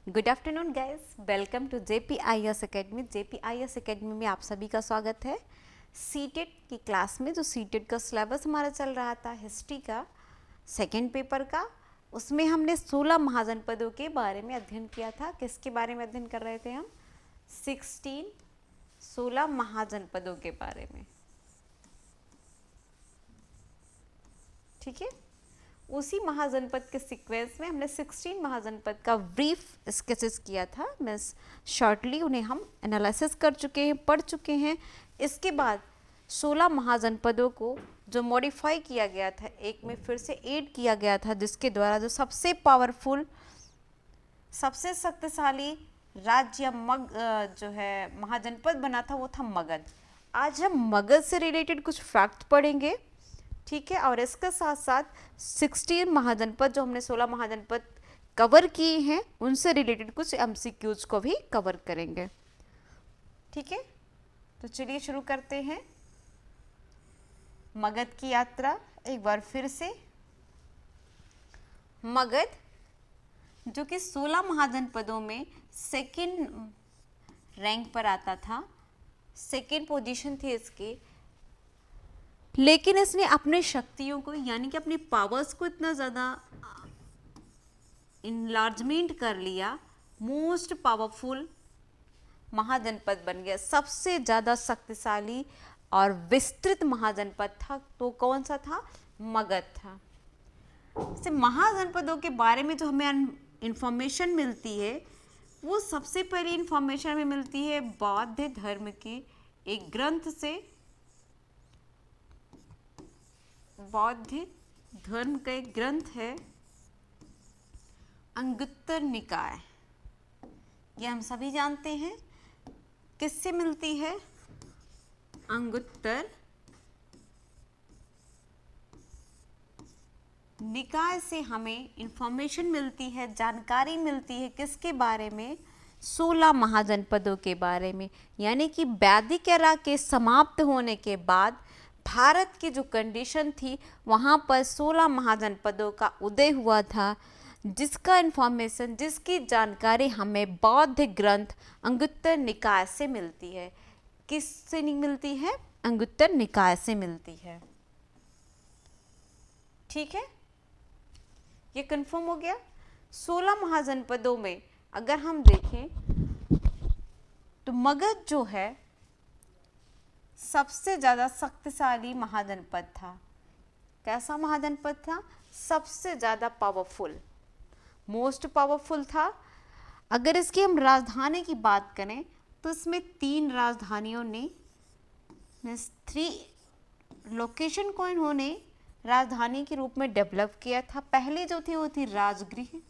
Good afternoon guys, welcome to JPIS academy. JPIS academy में आप सभी का स्वागत है। सीटेट की क्लास में जो सीटेट का सिलेबस हमारा चल रहा था हिस्ट्री का सेकेंड पेपर का, उसमें हमने 16 महाजनपदों के बारे में अध्ययन किया था। किसके बारे में अध्ययन कर रहे थे हम? 16 महाजनपदों के बारे में। ठीक है, उसी महाजनपद के सीक्वेंस में हमने 16 महाजनपद का ब्रीफ स्केचेस किया था। मीन्स शॉर्टली उन्हें हम एनालिसिस कर चुके हैं, पढ़ चुके हैं। इसके बाद 16 महाजनपदों को जो मॉडिफाई किया गया था, एक में फिर से ऐड किया गया था, जिसके द्वारा जो सबसे पावरफुल, सबसे शक्तिशाली राज्य जो है महाजनपद बना था वो था मगध। आज हम मगध से रिलेटेड कुछ फैक्ट पढ़ेंगे। ठीक है, और इसके साथ साथ 16 महाजनपद, जो हमने 16 महाजनपद कवर किए हैं, उनसे रिलेटेड कुछ MCQs को भी कवर करेंगे। ठीक है, तो चलिए शुरू करते हैं मगध की यात्रा। एक बार फिर से, मगध जो कि 16 महाजनपदों में सेकेंड रैंक पर आता था, सेकेंड पोजीशन थी इसकी, लेकिन इसने अपने शक्तियों को, यानी कि अपनी पावर्स को इतना ज़्यादा इनलार्जमेंट कर लिया, मोस्ट पावरफुल महाजनपद बन गया, सबसे ज़्यादा शक्तिशाली और विस्तृत महाजनपद था। तो कौन सा था? मगध था। से महाजनपदों के बारे में जो हमें इंफॉर्मेशन मिलती है, वो सबसे पहली इंफॉर्मेशन हमें मिलती है बौद्ध धर्म के एक ग्रंथ से। बौद्ध धर्म का एक ग्रंथ है अंगुत्तर निकाय। ये हम सभी जानते हैं। किससे मिलती है? अंगुत्तर निकाय से हमें इंफॉर्मेशन मिलती है, जानकारी मिलती है। किसके बारे में? 16 महाजनपदों के बारे में। यानी कि वैदिक एरा के समाप्त होने के बाद भारत की जो कंडीशन थी, वहाँ पर 16 महाजनपदों का उदय हुआ था, जिसका इंफॉर्मेशन, जिसकी जानकारी हमें बौद्ध ग्रंथ अंगुत्तर निकाय से मिलती है। किससे नहीं मिलती है? अंगुत्तर निकाय से मिलती है। ठीक है, ये कंफर्म हो गया। 16 महाजनपदों में अगर हम देखें तो मगध जो है सबसे ज़्यादा शक्तिशाली महाजनपद था। कैसा महाजनपद था? सबसे ज़्यादा पावरफुल, मोस्ट पावरफुल था। अगर इसकी हम राजधानी की बात करें तो इसमें 3 राजधानियों ने, 3 लोकेशन को इन्होंने राजधानी के रूप में डेवलप किया था। पहले जो थी वो थी राजगृह।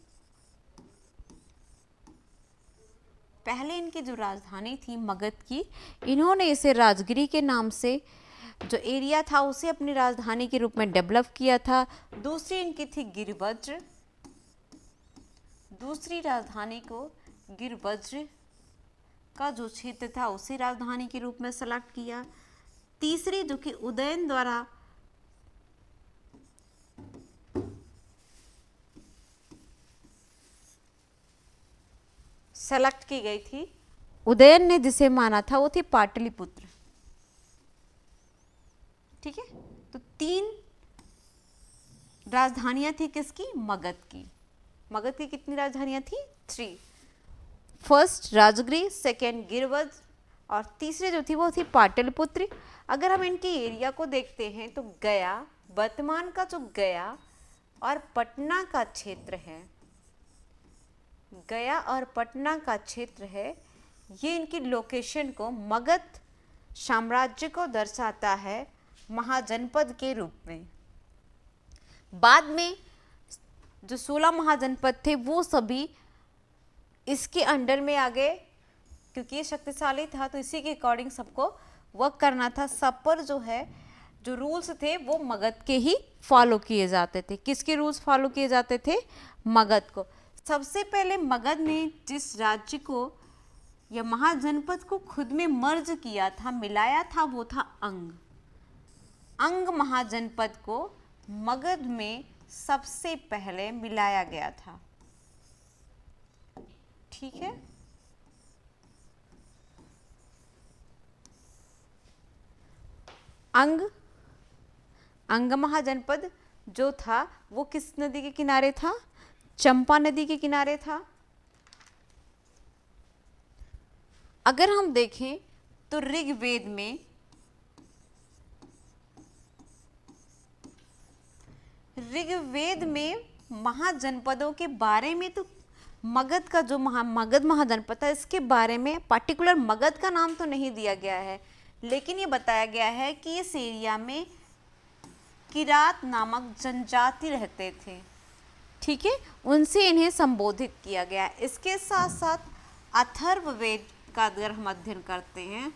पहले इनकी जो राजधानी थी मगध की, इन्होंने इसे राजगिरी के नाम से, जो एरिया था, उसे अपनी राजधानी के रूप में डेवलप किया था। दूसरी इनकी थी गिरवज्र। दूसरी राजधानी को गिरवज्र का जो क्षेत्र था उसे राजधानी के रूप में सेलेक्ट किया। तीसरी जो कि उदयन द्वारा सेलेक्ट की गई थी, उदयन ने जिसे माना था, वो थी पाटलिपुत्र। ठीक है, तो 3 राजधानियां थी किसकी? मगध की। मगध की कितनी राजधानियां थी? 3। फर्स्ट राजगृह, सेकेंड गिरवज्र, और तीसरी जो थी वो थी पाटलिपुत्र। अगर हम इनके एरिया को देखते हैं तो गया, वर्तमान का जो गया और पटना का क्षेत्र है, गया और पटना का क्षेत्र है, ये इनकी लोकेशन को, मगध साम्राज्य को दर्शाता है महाजनपद के रूप में। बाद में जो 16 महाजनपद थे वो सभी इसके अंडर में आ गए, क्योंकि ये शक्तिशाली था तो इसी के अकॉर्डिंग सबको वर्क करना था। सब पर जो है, जो रूल्स थे वो मगध के ही फॉलो किए जाते थे। किसके रूल्स फॉलो किए जाते थे? मगध को। सबसे पहले मगध ने जिस राज्य को या महाजनपद को खुद में मर्ज किया था, मिलाया था, वो था अंग। अंग महाजनपद को मगध में सबसे पहले मिलाया गया था। ठीक है। अंग महाजनपद जो था वो किस नदी के किनारे था? चंपा नदी के किनारे था। अगर हम देखें तो ऋग्वेद में महाजनपदों के बारे में तो मगध का जो मगध महाजनपद था इसके बारे में पर्टिकुलर मगध का नाम तो नहीं दिया गया है, लेकिन ये बताया गया है कि इस एरिया में किरात नामक जनजाति रहते थे। ठीक है, उनसे इन्हें संबोधित किया गया। इसके साथ साथ अथर्ववेद का अगर हम अध्ययन करते हैं,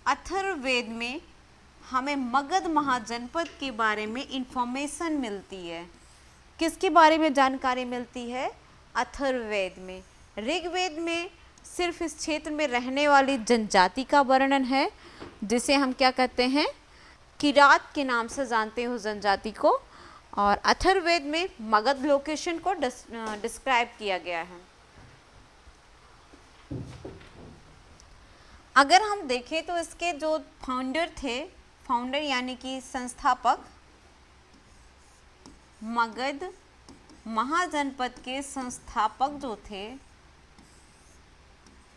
अथर्ववेद में हमें मगध महाजनपद के बारे में इंफॉर्मेशन मिलती है। किसके बारे में जानकारी मिलती है? अथर्ववेद में। ऋग्वेद में सिर्फ इस क्षेत्र में रहने वाली जनजाति का वर्णन है, जिसे हम क्या कहते हैं? किरात के नाम से जानते हो जनजाति को। और अथर्ववेद में मगध लोकेशन को डिस्क्राइब किया गया है। अगर हम देखें तो इसके जो फाउंडर यानी कि संस्थापक, मगध महाजनपद के संस्थापक जो थे,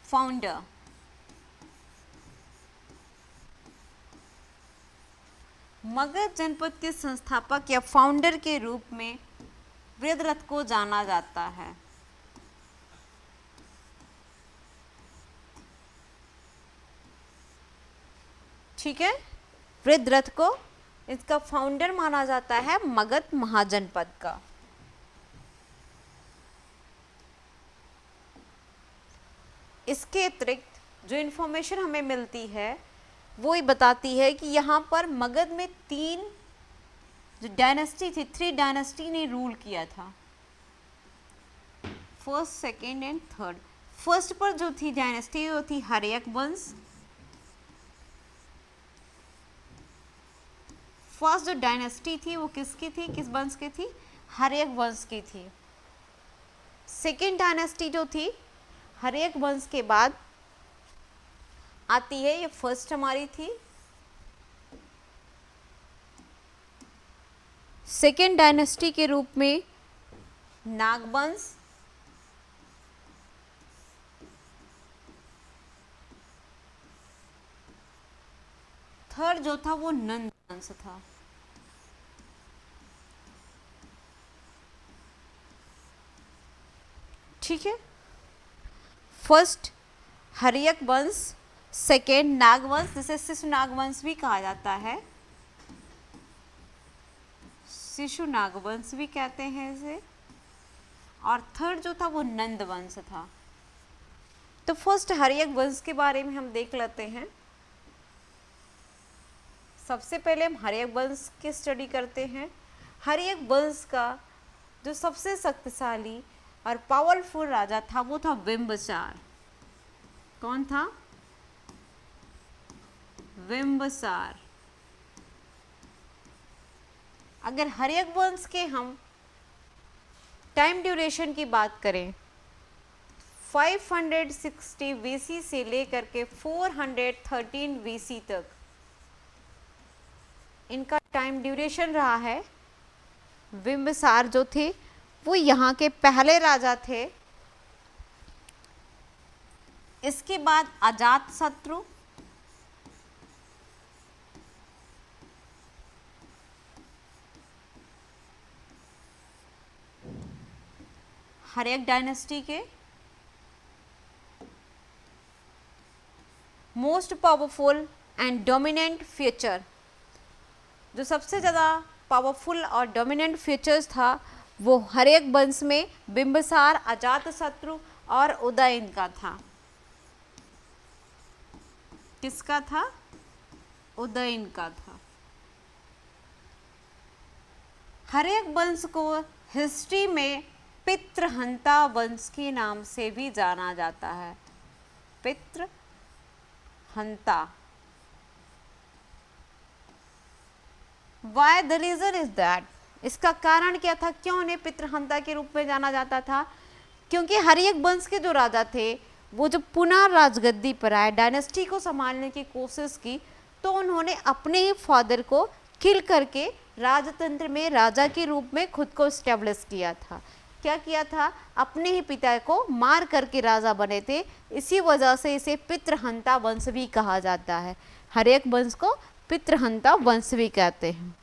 फाउंडर, मगध जनपद के संस्थापक या फाउंडर के रूप में वृद्धरथ को जाना जाता है। ठीक है, वृद्धरथ को इसका फाउंडर माना जाता है मगध महाजनपद का। इसके अतिरिक्त जो इन्फॉर्मेशन हमें मिलती है वो ही बताती है कि यहाँ पर मगध में 3 जो डायनेस्टी थी, 3 डायनेस्टी ने रूल किया था, first, second and third. First पर जो थी डायनेस्टी वो थी हर्यक वंश। फर्स्ट जो डायनेस्टी थी वो किसकी थी, किस वंश की थी? हर्यक वंश की थी। सेकेंड डायनेस्टी जो थी हर्यक वंश के बाद आती है, ये फर्स्ट हमारी थी। सेकेंड डायनेस्टी के रूप में नागवंश, थर्ड जो था वो नंद वंश था। ठीक है, फर्स्ट हर्यक वंश, सेकेंड नागवंश, जिसे शिशु नागवंश भी कहा जाता है, शिशु नागवंश भी कहते हैं इसे, और थर्ड जो था वो नंद वंश था। तो फर्स्ट हर्यक वंश के बारे में हम देख लेते हैं। सबसे पहले हम हर्यक वंश की स्टडी करते हैं। हर्यक वंश का जो सबसे शक्तिशाली और पावरफुल राजा था वो था बिंबिसार। कौन था? बिंबिसार। अगर हर्यक वंश के हम टाइम ड्यूरेशन की बात करें, 560 बीसी से लेकर के 413 बीसी तक इनका टाइम ड्यूरेशन रहा है। बिंबिसार जो थे वो यहाँ के पहले राजा थे। इसके बाद अजातशत्रु, हर्यक डायनेस्टी के most powerful and dominant feature, जो सबसे ज़्यादा पावरफुल और डोमिनेंट फीचर्स था वो हर्यक वंश में बिंबिसार, अजातशत्रु और उदयन का था। किसका था? उदयन का था। हर्यक वंश को हिस्ट्री में पितृहंता वंश के नाम से भी जाना जाता है। पितृहंता। Why? The reason is that इसका कारण क्या था, क्यों उन्हें पितृहंता के रूप में जाना जाता था? क्योंकि हर्यक वंश के जो राजा थे वो जब पुनः राजगद्दी पर आए, डायनेस्टी को संभालने की कोशिश की, तो उन्होंने अपने ही फादर को किल करके राजतंत्र में राजा के रूप में खुद को स्टेब्लिश किया था। क्या किया था? अपने ही पिता को मार करके राजा बने थे। इसी वजह से इसे पितृहंता वंश भी कहा जाता है। हर्यक वंश को पितृहंता वंश भी कहते हैं।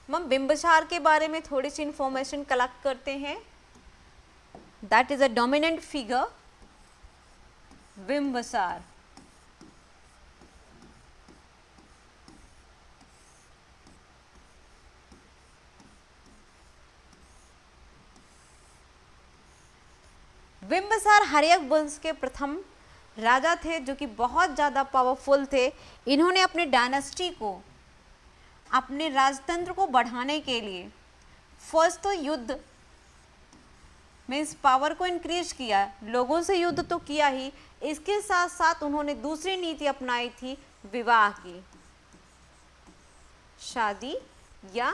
हम बिंबिसार के बारे में थोड़ी सी इंफॉर्मेशन कलेक्ट करते हैं। That is a dominant figure, Bimbisara. Bimbisara Haryanka वंश के प्रथम राजा थे जो कि बहुत ज़्यादा पावरफुल थे। इन्होंने अपने डायनेस्टी को, अपने राजतंत्र को बढ़ाने के लिए फर्स्ट तो युद्ध मीन्स पावर को इंक्रीज किया, लोगों से युद्ध तो किया ही, इसके साथ साथ उन्होंने दूसरी नीति अपनाई थी विवाह की, शादी या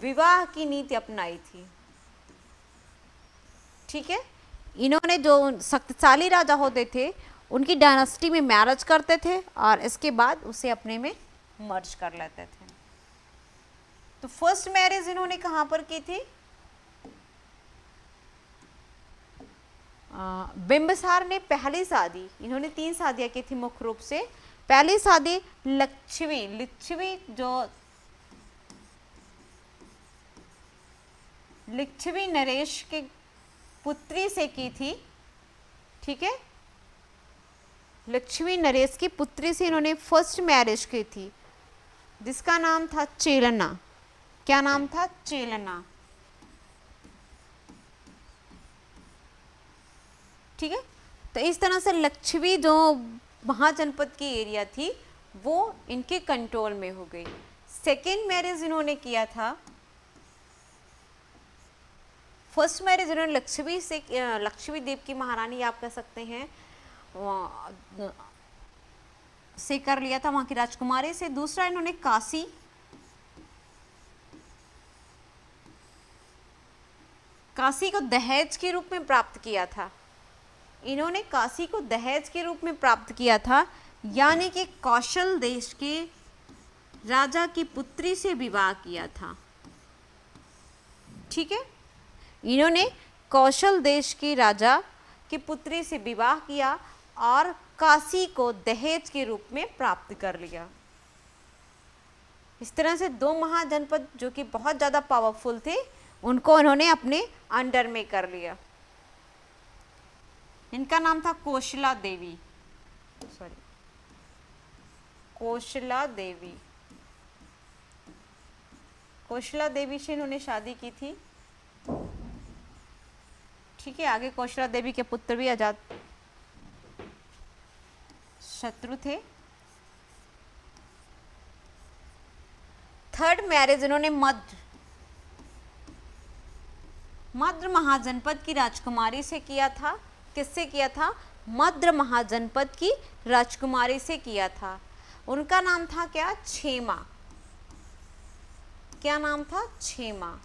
विवाह की नीति अपनाई थी। ठीक है, इन्होंने जो शक्तिशाली राजा होते थे उनकी डायनेस्टी में मैरिज करते थे और इसके बाद उसे अपने में मर्ज कर लेते थे। तो फर्स्ट मैरिज इन्होंने कहाँ पर की थी? बिंबिसार ने पहली शादी, इन्होंने 3 शादियां की थी मुख्य रूप से। पहली शादी लिच्छवी नरेश के पुत्री से की थी। ठीक है, लक्ष्मी नरेश की पुत्री से इन्होंने फर्स्ट मैरिज की थी, जिसका नाम था चेलना। क्या नाम था? चेलना। ठीक है, तो इस तरह से लक्ष्मी जो महाजनपद की एरिया थी वो इनके कंट्रोल में हो गई। सेकेंड मैरिज इन्होंने किया था, फर्स्ट मैरिज इन्होंने लक्ष्मी से, लक्ष्मी देव की महारानी आप कह सकते हैं, से कर लिया था, वहां की राजकुमारी से। दूसरा इन्होंने काशी को दहेज के रूप में प्राप्त किया था। इन्होंने काशी को दहेज के रूप में प्राप्त किया था, यानी कि कौशल देश के राजा की पुत्री से विवाह किया था। ठीक है, इन्होंने कौशल देश के राजा की पुत्री से विवाह किया और काशी को दहेज के रूप में प्राप्त कर लिया। इस तरह से 2 महाजनपद जो कि बहुत ज़्यादा पावरफुल थे उनको उन्होंने अपने अंडर में कर लिया। इनका नाम था कोशला देवी, कोशला देवी। कोशला देवी से इन्होंने शादी की थी। ठीक है, आगे कोशला देवी के पुत्र भी अजात शत्रु थे। थर्ड मैरिज इन्होंने मद्र महाजनपद की राजकुमारी से किया था। किससे किया था? मद्र महाजनपद की राजकुमारी से किया था। उनका नाम था क्या? क्षेमा। क्या नाम था? क्षेमा।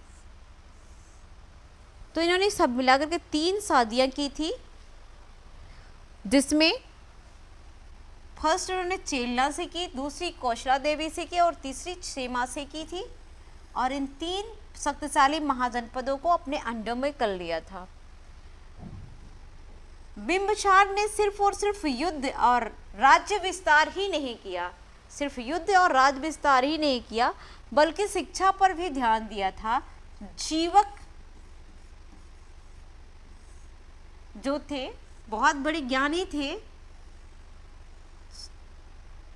तो इन्होंने सब मिलाकर के 3 शादियां की थी, जिसमें फर्स्ट उन्होंने चेलना से की, दूसरी कौशला देवी से की और तीसरी क्षेमा से की थी। और इन 3 शक्तिशाली महाजनपदों को अपने अंडर में कर लिया था। बिंबिसार ने सिर्फ और सिर्फ युद्ध और राज्य विस्तार ही नहीं किया, सिर्फ युद्ध और राज्य विस्तार ही नहीं किया, बल्कि शिक्षा पर भी ध्यान दिया था। जीवक जो थे बहुत बड़े ज्ञानी थे,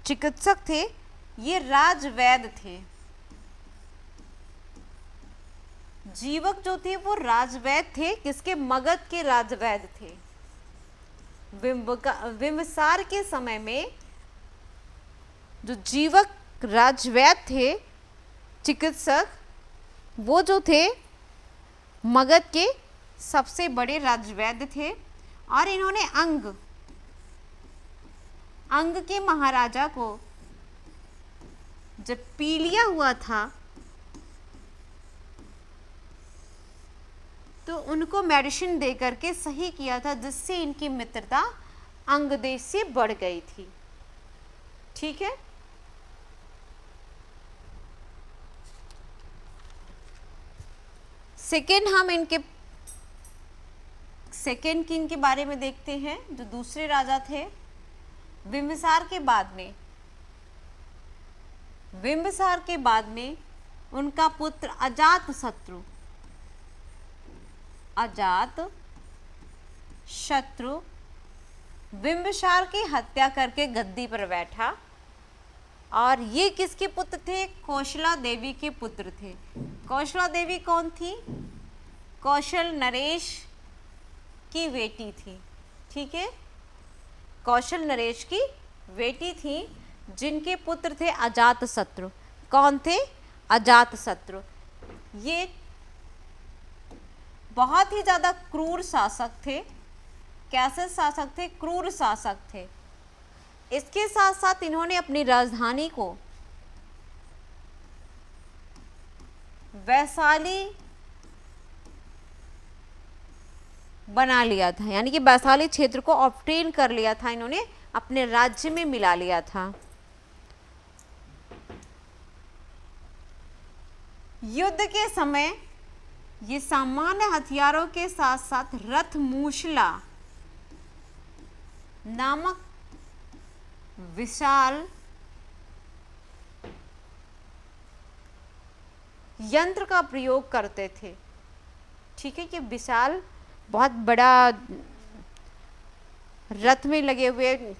चिकित्सक थे, ये राजवैद्य थे। जीवक जो थे वो राजवैद्य थे। किसके? मगध के राजवैद्य थे। बिंबिसार के समय में जो जीवक राजवैद्य थे, चिकित्सक, वो जो थे मगध के सबसे बड़े राजवैद्य थे। और इन्होंने अंग के महाराजा को जब पीलिया हुआ था तो उनको मेडिसिन दे करके सही किया था, जिससे इनकी मित्रता अंगदेश से बढ़ गई थी। ठीक है, सेकेंड हम इनके सेकेंड किंग के बारे में देखते हैं, जो दूसरे राजा थे बिंबिसार के बाद में। बिंबिसार के बाद में उनका पुत्र अजात शत्रु बिंबिसार की हत्या करके गद्दी पर बैठा। और ये किसके पुत्र थे? कौशला देवी के पुत्र थे। कौशला देवी कौन थी? कौशल नरेश की बेटी थी। ठीक है, कौशल नरेश की बेटी थी, जिनके पुत्र थे अजातशत्रु। कौन थे? अजातशत्रु। ये बहुत ही ज़्यादा क्रूर शासक थे। कैसे शासक थे? क्रूर शासक थे। इसके साथ साथ इन्होंने अपनी राजधानी को वैशाली बना लिया था, यानी कि वैशाली क्षेत्र को ऑब्टेन कर लिया था, इन्होंने अपने राज्य में मिला लिया था। युद्ध के समय ये सामान्य हथियारों के साथ साथ रथमूसला नामक विशाल यंत्र का प्रयोग करते थे। ठीक है, कि विशाल बहुत बड़ा रथ में लगे हुए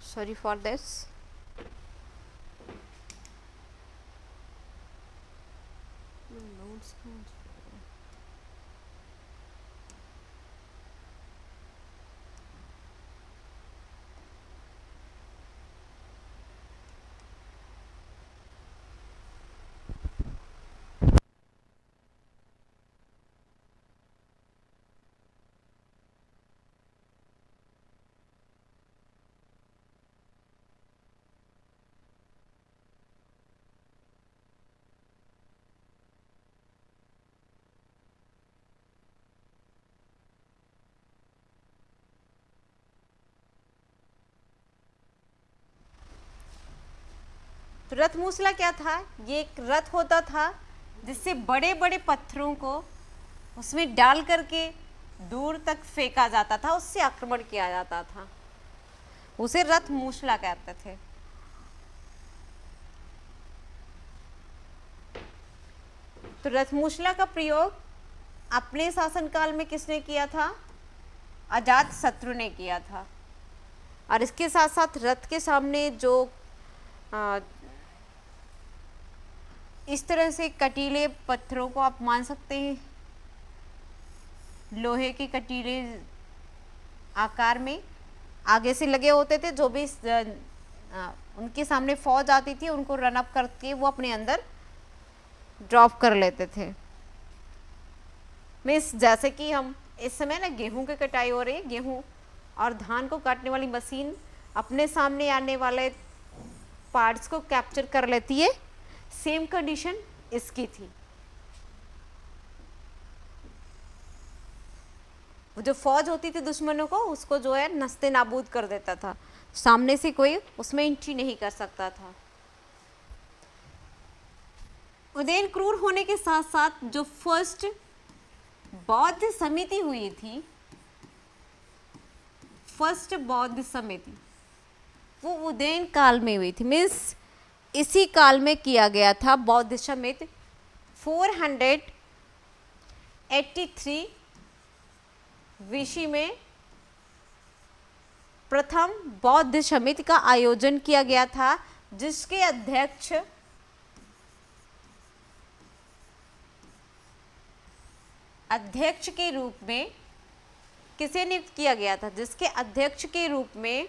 sorry for this. तो रथमूसला क्या था? ये एक रथ होता था जिससे बड़े बड़े पत्थरों को उसमें डाल करके दूर तक फेंका जाता था, उससे आक्रमण किया जाता था। उसे रथमूसला कहते थे। तो रथमूसला का प्रयोग अपने शासनकाल में किसने किया था? अजातशत्रु ने किया था। और इसके साथ साथ रथ के सामने जो इस तरह से कटीले पत्थरों को आप मान सकते हैं, लोहे के कटीले आकार में आगे से लगे होते थे। जो भी उनके सामने फौज आती थी उनको रन अप करके वो अपने अंदर ड्रॉप कर लेते थे। मीन्स जैसे कि हम इस समय ना गेहूं की कटाई हो रही है, गेहूं और धान को काटने वाली मशीन अपने सामने आने वाले पार्ट्स को कैप्चर कर लेती है, सेम कंडीशन इसकी थी। वो जो फौज होती थी दुश्मनों को, उसको जो है नस्ते नाबूद कर देता था, सामने से कोई उसमें एंट्री नहीं कर सकता था। उदयन क्रूर होने के साथ साथ जो फर्स्ट बौद्ध समिति हुई थी, फर्स्ट बौद्ध समिति, वो उदयन काल में हुई थी। मीन्स इसी काल में किया गया था बौद्ध समिति। 483 विशी में प्रथम बौद्ध समिति का आयोजन किया गया था, जिसके अध्यक्ष के रूप में किसे नियुक्त किया गया था? जिसके अध्यक्ष के रूप में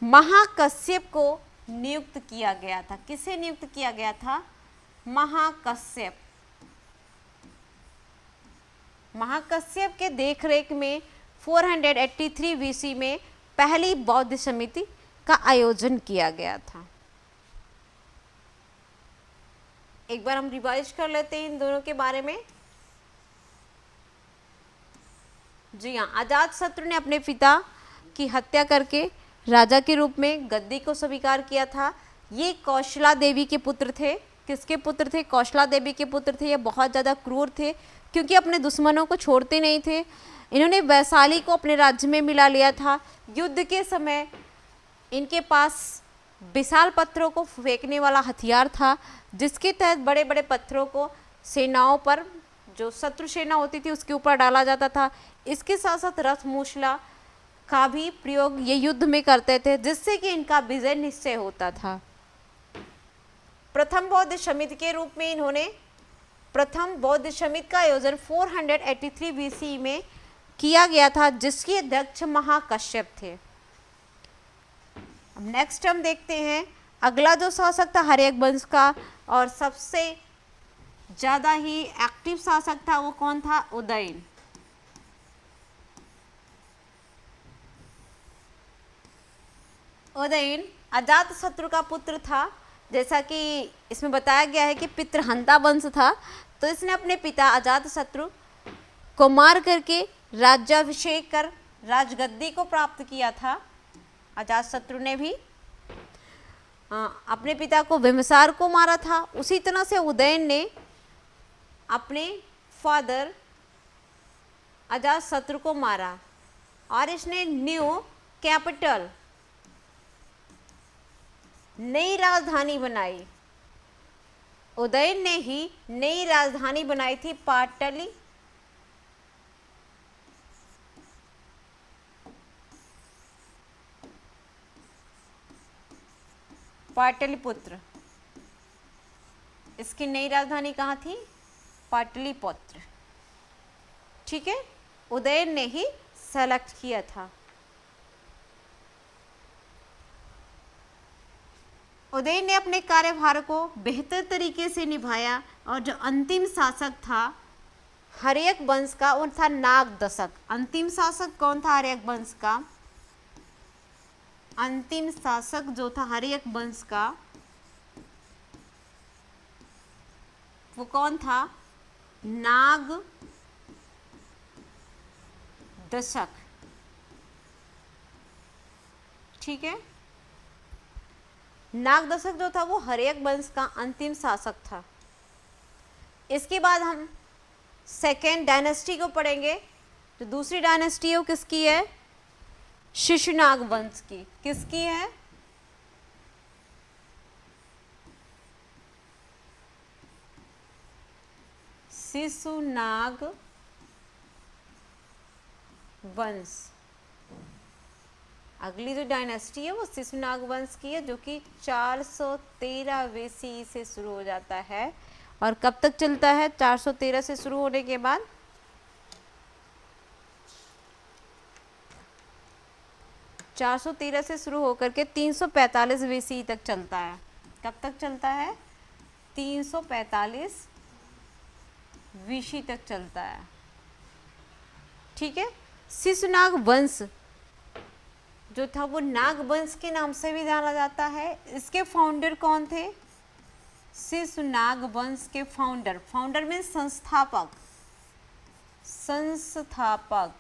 महाकश्यप को नियुक्त किया गया था। किसे नियुक्त किया गया था? महाकश्यप। महाकश्यप के देखरेख में 483 बीसी में पहली बौद्ध समिति का आयोजन किया गया था। एक बार हम रिवाइज कर लेते हैं इन दोनों के बारे में। जी हाँ, अजातशत्रु ने अपने पिता की हत्या करके राजा के रूप में गद्दी को स्वीकार किया था। ये कौशला देवी के पुत्र थे। किसके पुत्र थे? कौशला देवी के पुत्र थे। ये बहुत ज़्यादा क्रूर थे क्योंकि अपने दुश्मनों को छोड़ते नहीं थे। इन्होंने वैशाली को अपने राज्य में मिला लिया था। युद्ध के समय इनके पास विशाल पत्थरों को फेंकने वाला हथियार था, जिसके तहत बड़े बड़े पत्थरों को सेनाओं पर, जो शत्रु सेना होती थी उसके ऊपर डाला जाता था। इसके साथ साथ रथ मूसला का भी प्रयोग ये युद्ध में करते थे, जिससे कि इनका विजय निश्चय होता था। प्रथम बौद्ध समिति के रूप में इन्होंने प्रथम बौद्ध समिति का आयोजन 483 बीसी में किया गया था, जिसके अध्यक्ष महाकश्यप थे। अब नेक्स्ट हम देखते हैं अगला जो शासक था हर्यक वंश का, और सबसे ज़्यादा ही एक्टिव शासक था वो कौन था? उदयन। उदयन अजातशत्रु का पुत्र था। जैसा कि इसमें बताया गया है कि पितृहंता वंश था, तो इसने अपने पिता अजातशत्रु को मार करके राज्याभिषेक कर राजगद्दी को प्राप्त किया था। अजातशत्रु ने भी अपने पिता को बिम्बिसार को मारा था। उसी तरह से उदयन ने अपने फादर अजातशत्रु को मारा और इसने न्यू कैपिटल, नई राजधानी बनाई। उदयन ने ही नई राजधानी बनाई थी पाटली। पाटलिपुत्र। इसकी नई राजधानी कहाँ थी? पाटलिपुत्र। ठीक है, उदयन ने ही सेलेक्ट किया था। उदयन ने अपने कार्यभार को बेहतर तरीके से निभाया और जो अंतिम शासक था हर्यक वंश का वो था नागदशक। अंतिम शासक कौन था हर्यक वंश का? अंतिम शासक जो था हर्यक वंश का वो कौन था? नागदशक। ठीक है, नागदशक जो था वो हर्यक वंश का अंतिम शासक था। इसके बाद हम सेकेंड डायनेस्टी को पढ़ेंगे। जो दूसरी डायनेस्टी है वो किसकी है? शिशुनाग वंश की। किसकी है? शिशुनाग वंश। अगली जो डायनेस्टी है वो शिशुनाग वंश की है, जो कि 413 बीसी से शुरू हो जाता है और कब तक चलता है? 413 से शुरू होने के बाद 413 से शुरू होकर के 345 बीसी तक चलता है। कब तक चलता है? 345 बीसी तक चलता है। ठीक है, शिशुनाग वंश जो था वो नाग वंश के नाम से भी जाना जाता है। इसके फाउंडर कौन थे? शिशुनाग वंश के फाउंडर। फाउंडर मीन्स संस्थापक। संस्थापक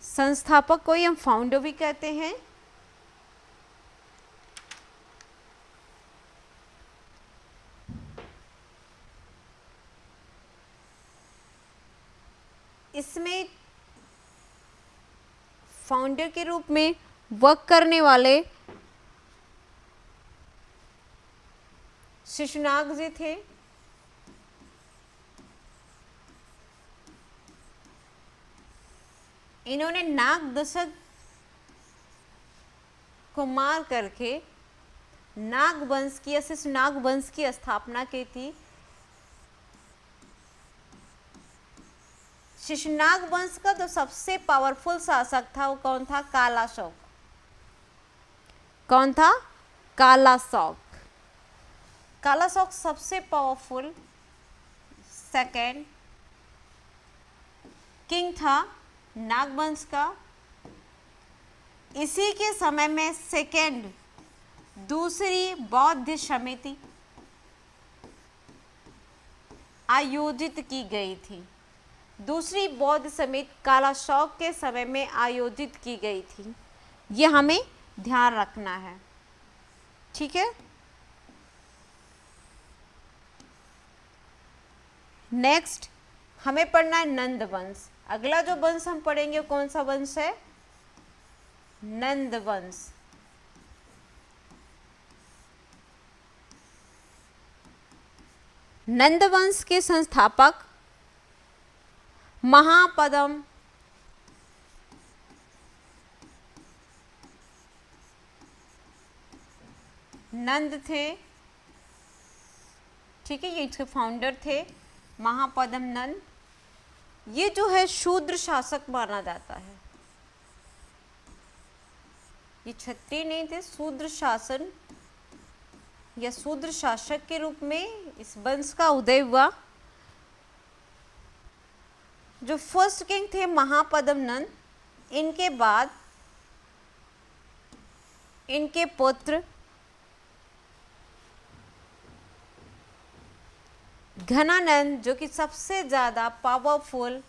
संस्थापक को ही हम फाउंडर भी कहते हैं। इसमें फाउंडर के रूप में वर्क करने वाले शिशुनाग जी थे। इन्होंने नागदशक को मार करके नाग वंश की, शिशुनाग वंश की स्थापना की थी। शिशुनाग वंश का जो सबसे पावरफुल शासक था वो कौन था? कालाशोक। कौन था? कालाशोक। कालाशोक सबसे पावरफुल सेकेंड किंग था नागवंश का। इसी के समय में सेकेंड दूसरी बौद्ध समिति आयोजित की गई थी। दूसरी बौद्ध समिति कालाशोक के समय में आयोजित की गई थी। ये हमें ध्यान रखना है, ठीक है। नेक्स्ट हमें पढ़ना है नंद वंश। अगला जो वंश हम पढ़ेंगे कौन सा वंश है? नंद वंश। नंद वंश के संस्थापक महापद्म नंद थे, ठीक है। ये इसके फाउंडर थे महापद्म नंद। ये जो है शूद्र शासक माना जाता है। ये क्षत्रिय नहीं थे, शूद्र शासन या शूद्र शासक के रूप में इस वंश का उदय हुआ। जो फर्स्ट किंग थे महापद्म नंद, इनके बाद इनके पुत्र घनानंद, जो कि सबसे ज्यादा पावरफुल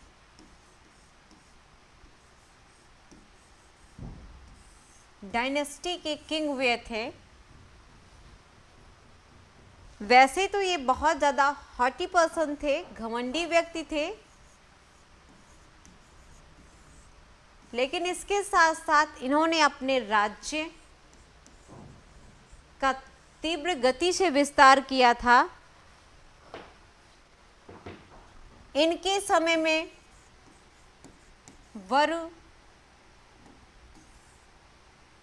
डायनेस्टी के किंग हुए थे। वैसे तो ये बहुत ज्यादा हॉटी पर्सन थे, घमंडी व्यक्ति थे, लेकिन इसके साथ साथ इन्होंने अपने राज्य का तीव्र गति से विस्तार किया था। इनके समय में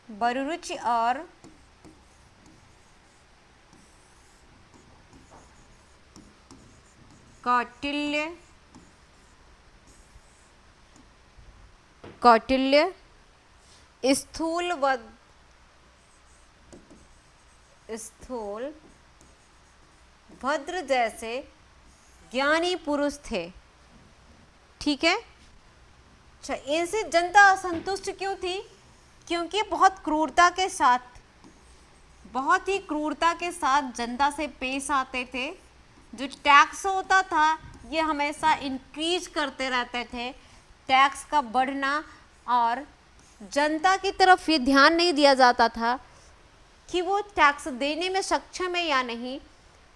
वरुरुचि और कौटिल्य स्थूल भद्र जैसे ज्ञानी पुरुष थे, ठीक है। अच्छा, इनसे जनता असंतुष्ट क्यों थी? क्योंकि बहुत ही क्रूरता के साथ जनता से पेश आते थे। जो टैक्स होता था ये हमेशा इंक्रीज करते रहते थे। टैक्स का बढ़ना और जनता की तरफ ये ध्यान नहीं दिया जाता था कि वो टैक्स देने में सक्षम है या नहीं।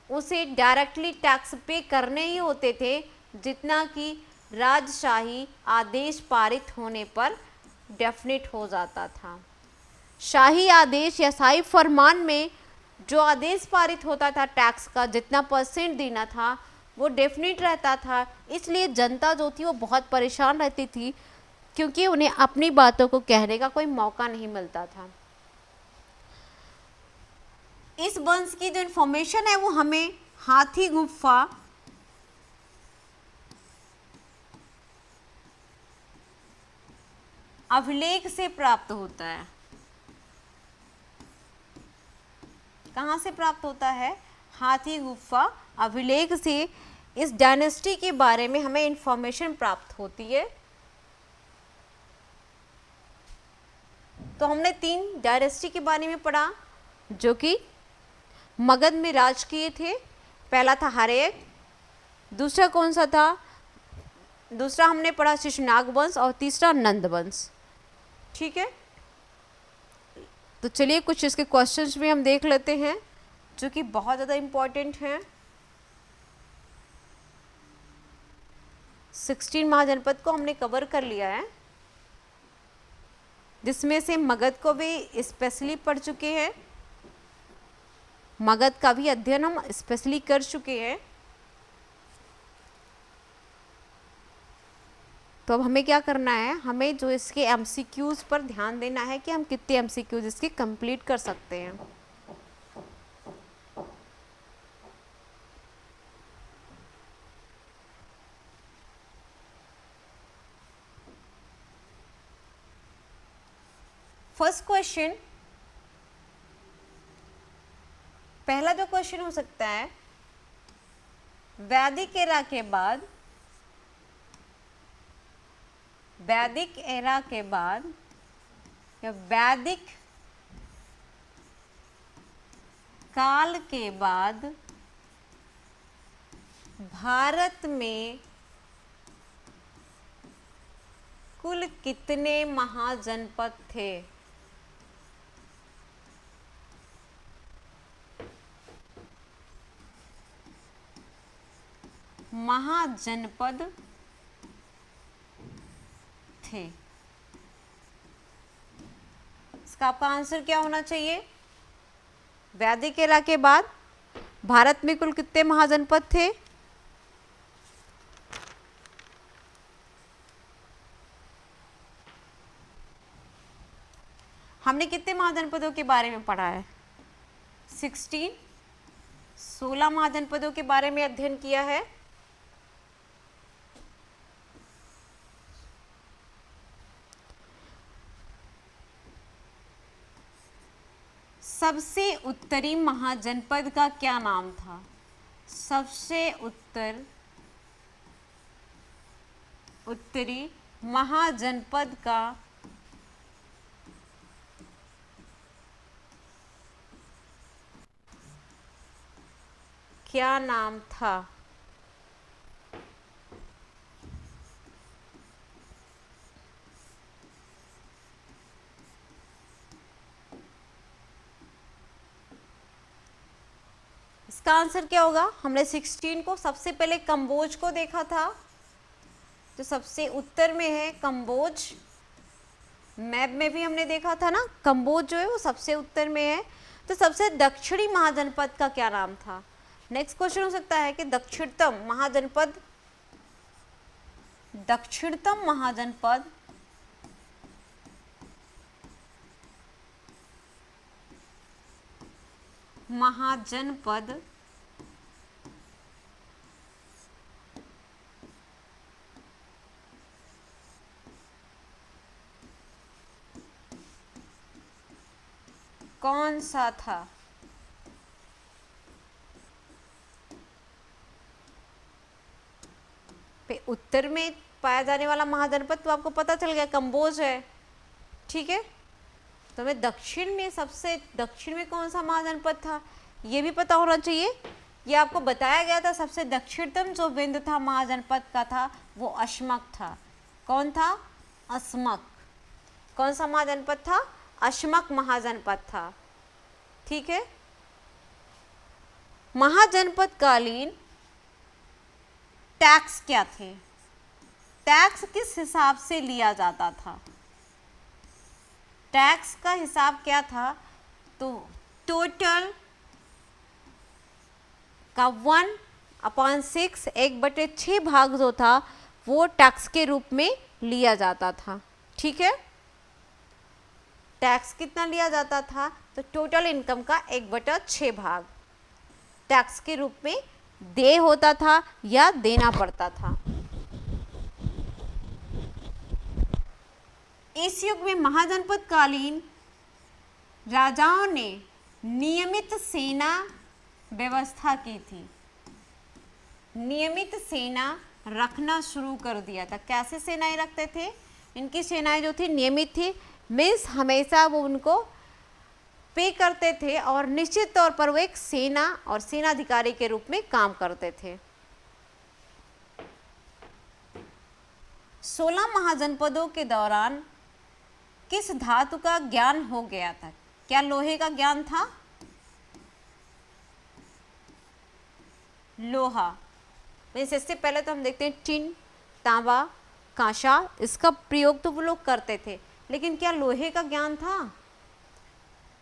उसे डायरेक्टली टैक्स पे करने ही होते थे, जितना कि राजशाही आदेश पारित होने पर डेफिनेट हो जाता था। शाही आदेश या शाही फरमान में जो आदेश पारित होता था टैक्स का जितना % देना था वो डेफिनेट रहता था। इसलिए जनता जो थी वो बहुत परेशान रहती थी, क्योंकि उन्हें अपनी बातों को कहने का कोई मौका नहीं मिलता था। इस वंश की जो इंफॉर्मेशन है वो हमें हाथी गुफा अभिलेख से प्राप्त होता है। कहाँ से प्राप्त होता है? हाथी गुफा अभिलेख से इस डायनेस्टी के बारे में हमें इंफॉर्मेशन प्राप्त होती है। तो हमने 3 डायनेस्टी के बारे में पढ़ा जो कि मगध में राज किए थे। पहला था हर्यक, दूसरा कौन सा था? दूसरा हमने पढ़ा शिशुनाग वंश और तीसरा नंद वंश, ठीक है। तो चलिए कुछ इसके क्वेश्चंस भी हम देख लेते हैं जो कि बहुत ज़्यादा इम्पोर्टेंट हैं। 16 महाजनपद को हमने कवर कर लिया है, जिसमें से मगध को भी स्पेशली पढ़ चुके हैं। मगध का भी अध्ययन हम स्पेशली कर चुके हैं। तो अब हमें क्या करना है? हमें जो इसके MCQs पर ध्यान देना है कि हम कितने MCQs इसके कंप्लीट कर सकते हैं। फर्स्ट क्वेश्चन, पहला जो क्वेश्चन हो सकता है, वैदिक एरा के बाद, वैदिक एरा के बाद या वैदिक काल के बाद भारत में कुल कितने महाजनपद थे? महाजनपद थे। इसका आपका आंसर क्या होना चाहिए? वैदिक एरा के बाद भारत में कुल कितने महाजनपद थे? हमने कितने महाजनपदों के बारे में पढ़ा है? 16 महाजनपदों के बारे में अध्ययन किया है। सबसे उत्तरी महाजनपद का क्या नाम था? सबसे उत्तरी महाजनपद का क्या नाम था? इसका आंसर क्या होगा? हमने 16 को सबसे पहले कंबोज को देखा था, जो सबसे उत्तर में है कंबोज। मैप में भी हमने देखा था ना, कंबोज जो है वो सबसे उत्तर में है। तो सबसे दक्षिणी महाजनपद का क्या नाम था? नेक्स्ट क्वेश्चन हो सकता है कि दक्षिणतम महाजनपद, दक्षिणतम महाजनपद कौन सा था? उत्तर में पाया जाने वाला महाजनपद तो आपको पता चल गया, कंबोज है, ठीक है। तो हमें दक्षिण में, सबसे दक्षिण में कौन सा महाजनपद था ये भी पता होना चाहिए। ये आपको बताया गया था, सबसे दक्षिणतम जो बिंदु था महाजनपद का था वो अश्मक था। कौन था? अश्मक। कौन सा महाजनपद था? अश्मक महाजनपद था, ठीक है। महाजनपद कालीन टैक्स क्या थे? टैक्स किस हिसाब से लिया जाता था? टैक्स का हिसाब क्या था? तो टोटल का 1/6, 1/6 भाग जो था वो टैक्स के रूप में लिया जाता था, ठीक है। टैक्स कितना लिया जाता था? तो टोटल इनकम का 1/6 भाग टैक्स के रूप में देय होता था या देना पड़ता था। इस युग में महाजनपद कालीन राजाओं ने नियमित सेना व्यवस्था की थी, नियमित सेना रखना शुरू कर दिया था। कैसे सेनाएं रखते थे? इनकी सेनाएं जो थी नियमित थी, मीन्स हमेशा वो उनको पे करते थे और निश्चित तौर पर वो एक सेना और सेनाधिकारी के रूप में काम करते थे। 16 महाजनपदों के दौरान किस धातु का ज्ञान हो गया था? क्या लोहे का ज्ञान था? लोहा, इससे पहले तो हम देखते हैं टिन, तांबा, कांसा, इसका प्रयोग तो वो लोग करते थे, लेकिन क्या लोहे का ज्ञान था?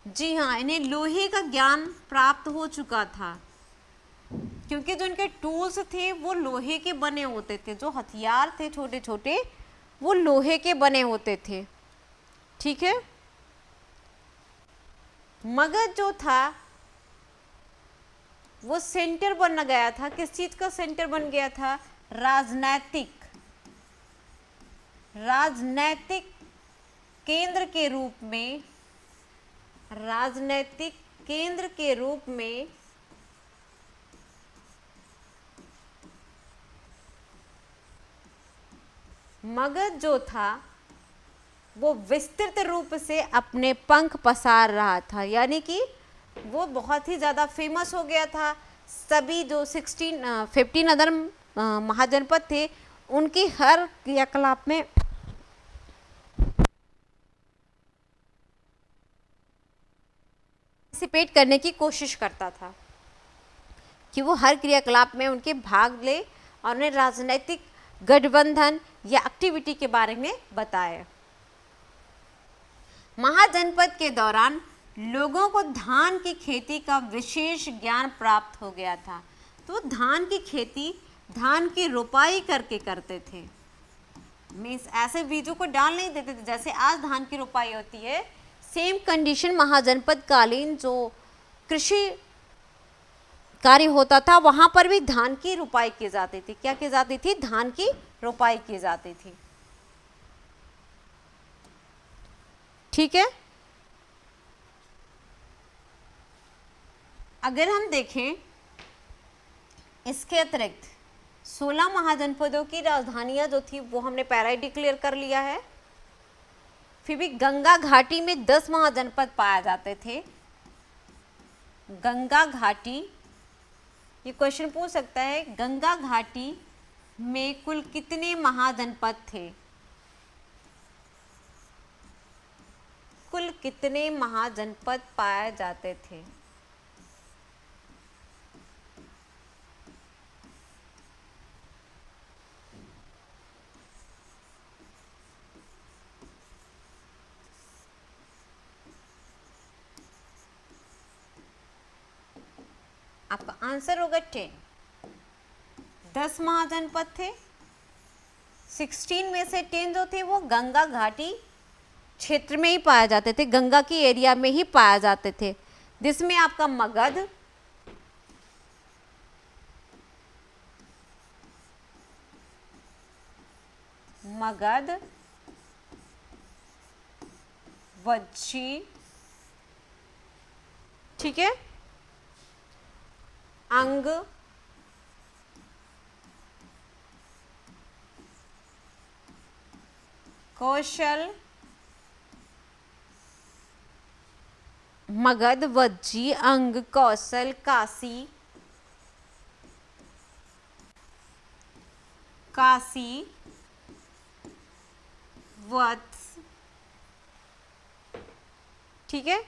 जी हाँ, इन्हें लोहे का ज्ञान प्राप्त हो चुका था, क्योंकि जो इनके टूल्स थे वो लोहे के बने होते थे, जो हथियार थे छोटे छोटे वो लोहे के बने होते थे, ठीक है। मगध जो था वो सेंटर बन गया था। किस चीज का सेंटर बन गया था? राजनैतिक केंद्र के रूप में राजनैतिक केंद्र के रूप में मगध जो था वो विस्तृत रूप से अपने पंख पसार रहा था, यानी कि वो बहुत ही ज़्यादा फेमस हो गया था। सभी जो 15 अदर महाजनपद थे उनकी हर क्रियाकलाप में पार्टिसिपेट करने की कोशिश करता था कि वो हर क्रियाकलाप में उनके भाग ले और उन्हें राजनीतिक गठबंधन या एक्टिविटी के बारे में बताए। महाजनपद के दौरान लोगों को धान की खेती का विशेष ज्ञान प्राप्त हो गया था, तो धान की खेती धान की रोपाई करके करते थे। मीन्स ऐसे बीजों को डाल नहीं देते थे जैसे आज धान की रोपाई होती है। सेम कंडीशन महाजनपद कालीन जो कृषि कार्य होता था वहां पर भी धान की रोपाई की जाती थी। क्या की जाती थी? धान की रोपाई की जाती थी। ठीक है। अगर हम देखें इसके अतिरिक्त 16 महाजनपदों की राजधानियां जो थी वो हमने पहले ही डिक्लेयर कर लिया है। फिर भी गंगा घाटी में 10 महाजनपद पाए जाते थे। गंगा घाटी, ये क्वेश्चन पूछ सकता है, गंगा घाटी में कुल कितने महाजनपद थे? कुल कितने महाजनपद पाए जाते थे? आपका आंसर होगा 10। 10 महाजनपद थे। 16 में से 10 जो थे वो गंगा घाटी क्षेत्र में ही पाए जाते थे, गंगा की एरिया में ही पाए जाते थे, जिसमें आपका मगध, वज्जी, ठीक है, अंग, कौशल, मगध, वज्जी, अंग, कौशल, काशी, वत्स, ठीक है,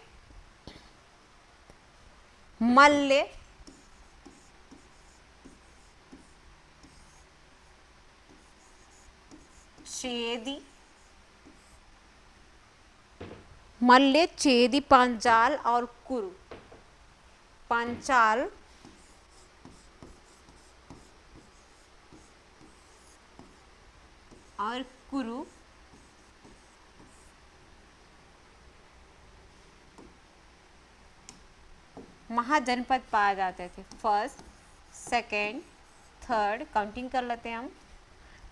मल्ल, चेदी, मल्ल, चेदी, पांचाल और कुरु। पांचाल, और कुरु महाजनपद पाए जाते थे। फर्स्ट, सेकेंड, थर्ड, काउंटिंग कर लेते हैं हम।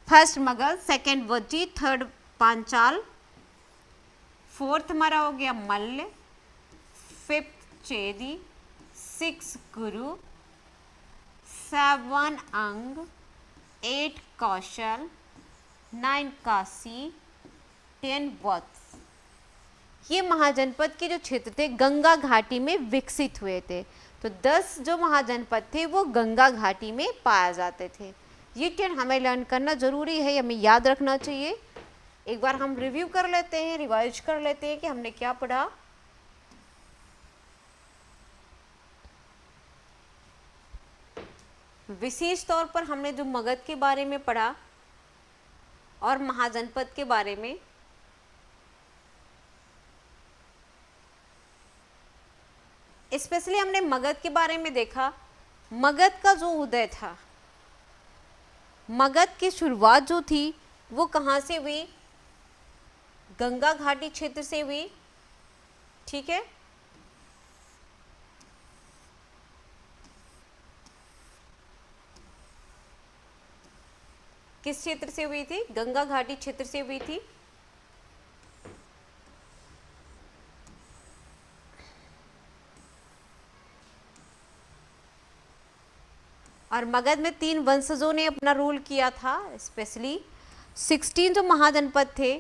First Magadh, second Vajji, third Panchal, fourth हमारा हो गया मल्ल, फिफ्थ चेदी, 6 कुरु, 7 अंग, 8 कौशल, 9 काशी, 10 वत्स। ये महाजनपद के जो क्षेत्र थे गंगा घाटी में विकसित हुए थे। तो 10 जो महाजनपद थे वो गंगा घाटी में पाए जाते थे। ये 10 हमें लर्न करना जरूरी है, हमें याद रखना चाहिए। एक बार हम रिव्यू कर लेते हैं, रिवाइज कर लेते हैं कि हमने क्या पढ़ा। विशेष तौर पर हमने जो मगध के बारे में पढ़ा और महाजनपद के बारे में, स्पेशली हमने मगध के बारे में देखा। मगध का जो उदय था, मगध की शुरुआत जो थी वो कहाँ से हुई? गंगा घाटी क्षेत्र से हुई, ठीक है। किस क्षेत्र से हुई थी? गंगा घाटी क्षेत्र से हुई थी। और मगध में 3 वंशजों ने अपना रूल किया था। स्पेशली 16 जो महाजनपद थे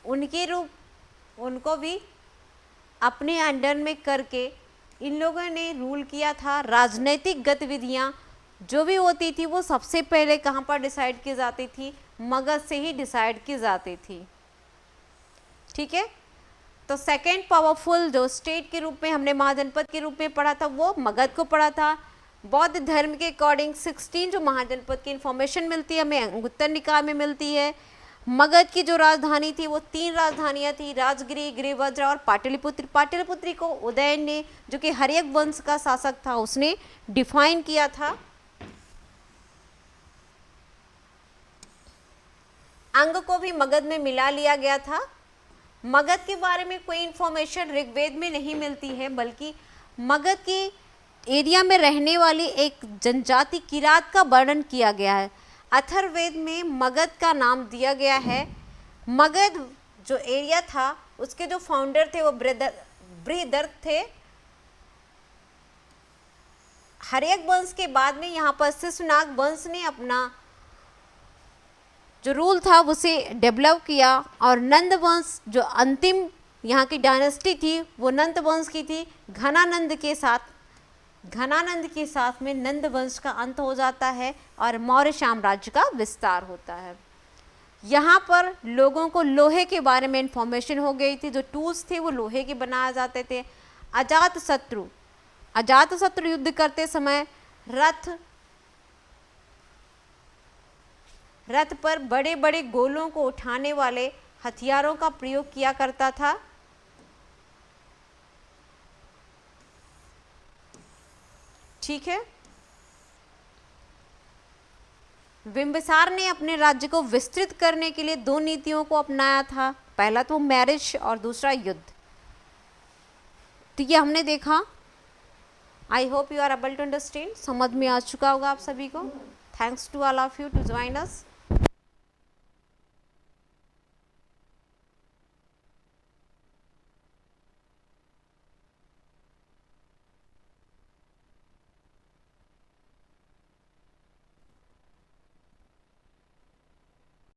उनको भी अपने अंडर में करके इन लोगों ने रूल किया था। राजनीतिक गतिविधियां जो भी होती थी वो सबसे पहले कहाँ पर डिसाइड की जाती थी? मगध से ही डिसाइड की जाती थी। ठीक है, तो सेकेंड पावरफुल जो स्टेट के रूप में हमने महाजनपद के रूप में पढ़ा था वो मगध को पढ़ा था। बौद्ध धर्म के अकॉर्डिंग 16 जो महाजनपद की इंफॉर्मेशन मिलती है हमें अंगुत्तर निकाय में मिलती है। मगध की जो राजधानी थी वो 3 राजधानियां थी, राजगिरी, गिरिवज्र और पाटलिपुत्र। पाटलिपुत्र को उदयन ने, जो कि हर्यक वंश का शासक था, उसने डिफाइन किया था। अंग को भी मगध में मिला लिया गया था। मगध के बारे में कोई इंफॉर्मेशन ऋग्वेद में नहीं मिलती है, बल्कि मगध के एरिया में रहने वाली एक जनजाति किरात का वर्णन किया गया है। अथर्ववेद में मगध का नाम दिया गया है। मगध जो एरिया था उसके जो फाउंडर थे वो बृहदर्थ थे। हर्यक वंश के बाद में यहाँ पर शिशुनाग वंश ने अपना जो रूल था उसे डेवलप किया और नंद वंश जो अंतिम यहाँ की डायनेस्टी थी वो नंद वंश की थी। घनानंद के साथ में नंद वंश का अंत हो जाता है और मौर्य साम्राज्य का विस्तार होता है। यहाँ पर लोगों को लोहे के बारे में इंफॉर्मेशन हो गई थी। जो टूल्स थे वो लोहे के बनाए जाते थे। अजातशत्रु युद्ध करते समय रथ पर बड़े बड़े गोलों को उठाने वाले हथियारों का प्रयोग किया करता था। ठीक है, बिंबिसार ने अपने राज्य को विस्तृत करने के लिए 2 नीतियों को अपनाया था। पहला तो मैरिज और दूसरा युद्ध। तो ये हमने देखा। I hope you are able to understand. समझ में आ चुका होगा आप सभी को। Thanks to all of you to join us.